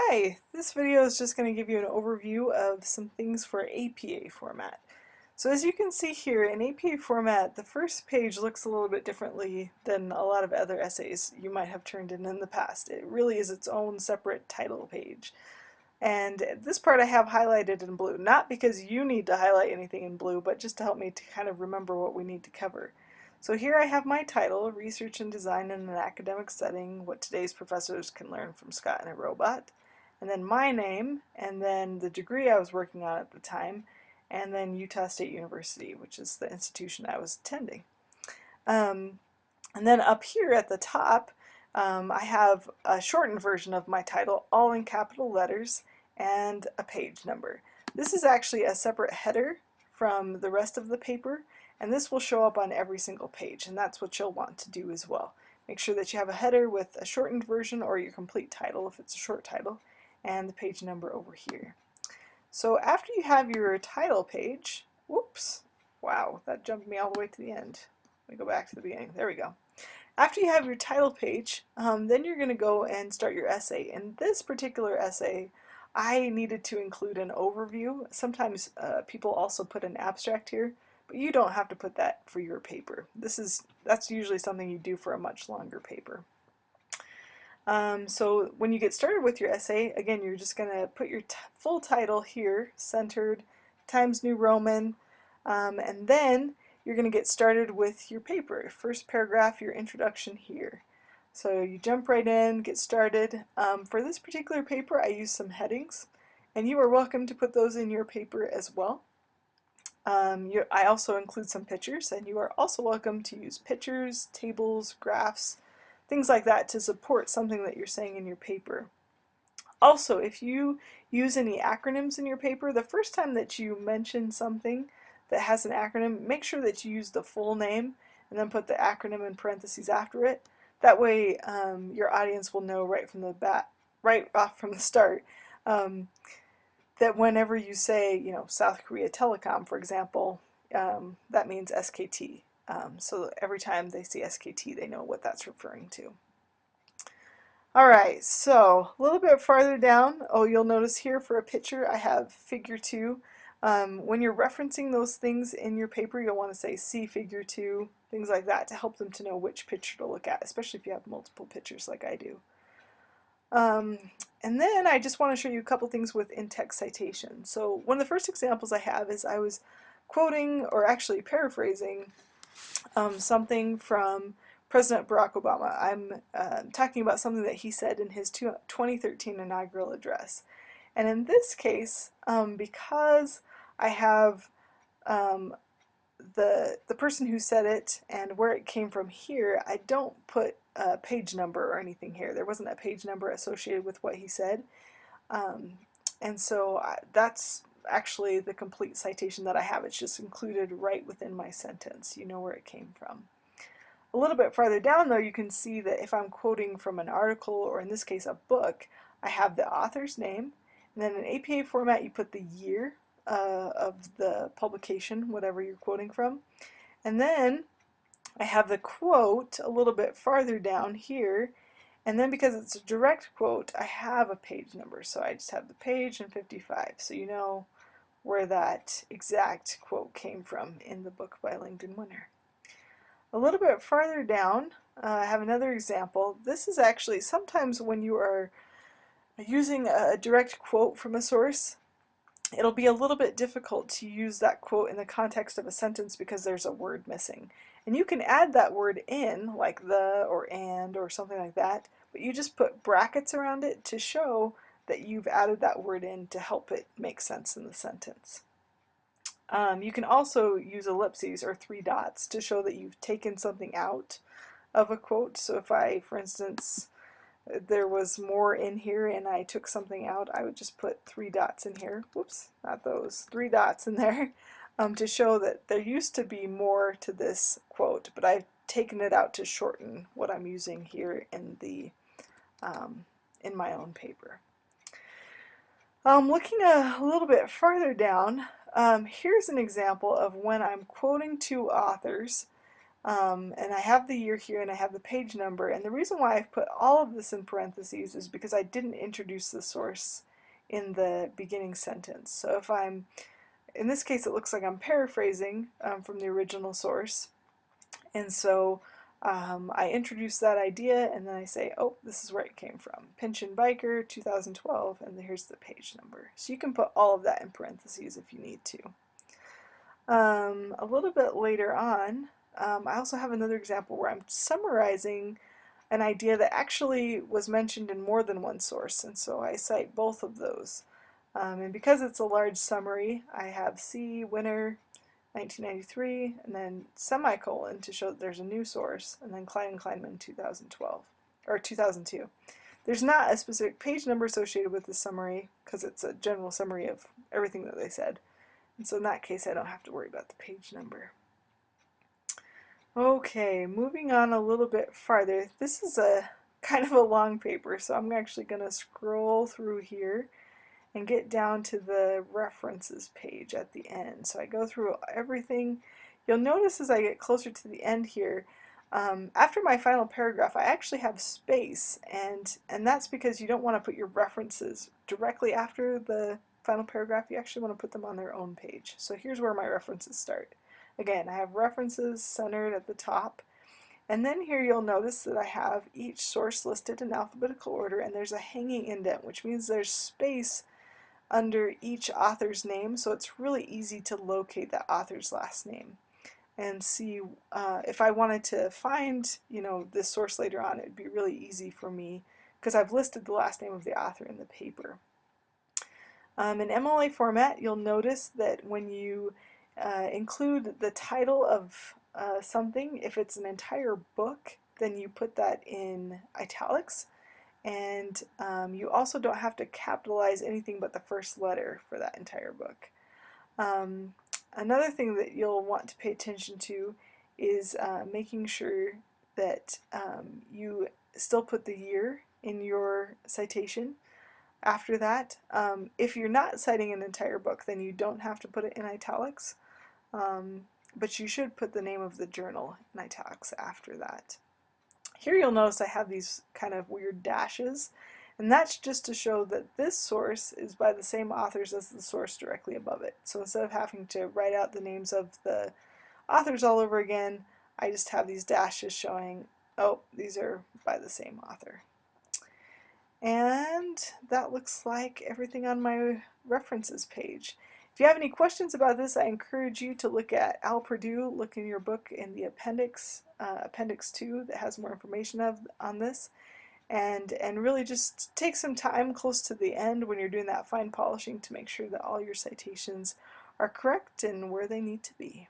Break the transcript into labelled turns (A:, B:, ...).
A: Hi, this video is just going to give you an overview of some things for APA format. So as you can see here, in APA format, the first page looks a little bit differently than a lot of other essays you might have turned in the past. It really is its own separate title page. And this part I have highlighted in blue, not because you need to highlight anything in blue, but just to help me to kind of remember what we need to cover. So here I have my title, Research and Design in an Academic Setting, What Today's Professors Can Learn from Scott and a Robot. And then my name, and then the degree I was working on at the time, and then Utah State University, which is the institution I was attending. And then up here at the top, I have a shortened version of my title, all in capital letters, and a page number. This is actually a separate header from the rest of the paper, and this will show up on every single page, and that's what you'll want to do as well. Make sure that you have a header with a shortened version or your complete title if it's a short title, and the page number over here. So after you have your title page, whoops, wow, that jumped me all the way to the end. Let me go back to the beginning. There we go. After you have your title page, then you're going to go and start your essay. In this particular essay, I needed to include an overview. Sometimes people also put an abstract here, but you don't have to put that for your paper. That's usually something you do for a much longer paper. So when you get started with your essay, again, you're just going to put your full title here, centered, Times New Roman, and then you're going to get started with your paper. First paragraph, your introduction here. So you jump right in, get started. For this particular paper, I use some headings, and you are welcome to put those in your paper as well. I also include some pictures, and you are also welcome to use pictures, tables, graphs, things like that to support something that you're saying in your paper. Also, if you use any acronyms in your paper, the first time that you mention something that has an acronym, make sure that you use the full name and then put the acronym in parentheses after it. That way your audience will know right off from the start that whenever you say, South Korea Telecom, for example, that means SKT. So every time they see SKT, they know what that's referring to. All right, so a little bit farther down, you'll notice here for a picture, I have figure 2. When you're referencing those things in your paper, you'll want to say see figure 2, things like that to help them to know which picture to look at, especially if you have multiple pictures like I do. And then I just want to show you a couple things with in-text citation. So one of the first examples I have is I was quoting, or actually paraphrasing, something from President Barack Obama. I'm talking about something that he said in his 2013 inaugural address. And in this case, because I have the person who said it and where it came from here, I don't put a page number or anything here. There wasn't a page number associated with what he said. And so that's actually the complete citation that I have. It's just included right within my sentence. You know where it came from. A little bit farther down, though, you can see that if I'm quoting from an article, or in this case a book, I have the author's name, and then in APA format you put the year of the publication, whatever you're quoting from, and then I have the quote a little bit farther down here, and then because it's a direct quote, I have a page number, so I just have the page and 55, so you know where that exact quote came from in the book by Langdon Winner. A little bit farther down, I have another example. This is actually sometimes when you are using a direct quote from a source, it'll be a little bit difficult to use that quote in the context of a sentence because there's a word missing. And you can add that word in, like the or and or something like that, but you just put brackets around it to show that you've added that word in to help it make sense in the sentence. You can also use ellipses or 3 dots to show that you've taken something out of a quote. So if I, for instance, there was more in here and I took something out, I would just put 3 dots in here. Whoops, not those. 3 dots in there to show that there used to be more to this quote, but I've taken it out to shorten what I'm using here in the in my own paper. Looking a little bit farther down, here's an example of when I'm quoting 2 authors. And I have the year here and I have the page number. And the reason why I've put all of this in parentheses is because I didn't introduce the source in the beginning sentence. So if I'm, in this case, it looks like I'm paraphrasing from the original source. And so I introduce that idea and then I say, oh, this is where it came from. Pinchin Biker, 2012, and here's the page number. So you can put all of that in parentheses if you need to. A little bit later on, I also have another example where I'm summarizing an idea that actually was mentioned in more than one source, and so I cite both of those. And because it's a large summary, I have C, winner, 1993, and then semicolon to show that there's a new source, and then Klein and Kleinman 2012, or 2002. There's not a specific page number associated with the summary because it's a general summary of everything that they said. And so in that case, I don't have to worry about the page number. Okay, moving on a little bit farther. This is a kind of a long paper, so I'm actually going to scroll through here and get down to the references page at the end. So I go through everything. You'll notice as I get closer to the end here, after my final paragraph, I actually have space, and that's because you don't want to put your references directly after the final paragraph. You actually want to put them on their own page. So here's where my references start. Again, I have references centered at the top, and then here you'll notice that I have each source listed in alphabetical order, and there's a hanging indent, which means there's space under each author's name, so it's really easy to locate that author's last name and see if I wanted to find, this source later on. It'd be really easy for me because I've listed the last name of the author in the paper. In MLA format, you'll notice that when you include the title of something, if it's an entire book, then you put that in italics. And you also don't have to capitalize anything but the first letter for that entire book. Another thing that you'll want to pay attention to is making sure that you still put the year in your citation. After that, if you're not citing an entire book, then you don't have to put it in italics, but you should put the name of the journal in italics after that. Here you'll notice I have these kind of weird dashes, and that's just to show that this source is by the same authors as the source directly above it. So instead of having to write out the names of the authors all over again, I just have these dashes showing, oh, these are by the same author. And that looks like everything on my references page. If you have any questions about this, I encourage you to look at Al Purdue, look in your book in the appendix, Appendix 2, that has more information on this. And really just take some time close to the end when you're doing that fine polishing to make sure that all your citations are correct and where they need to be.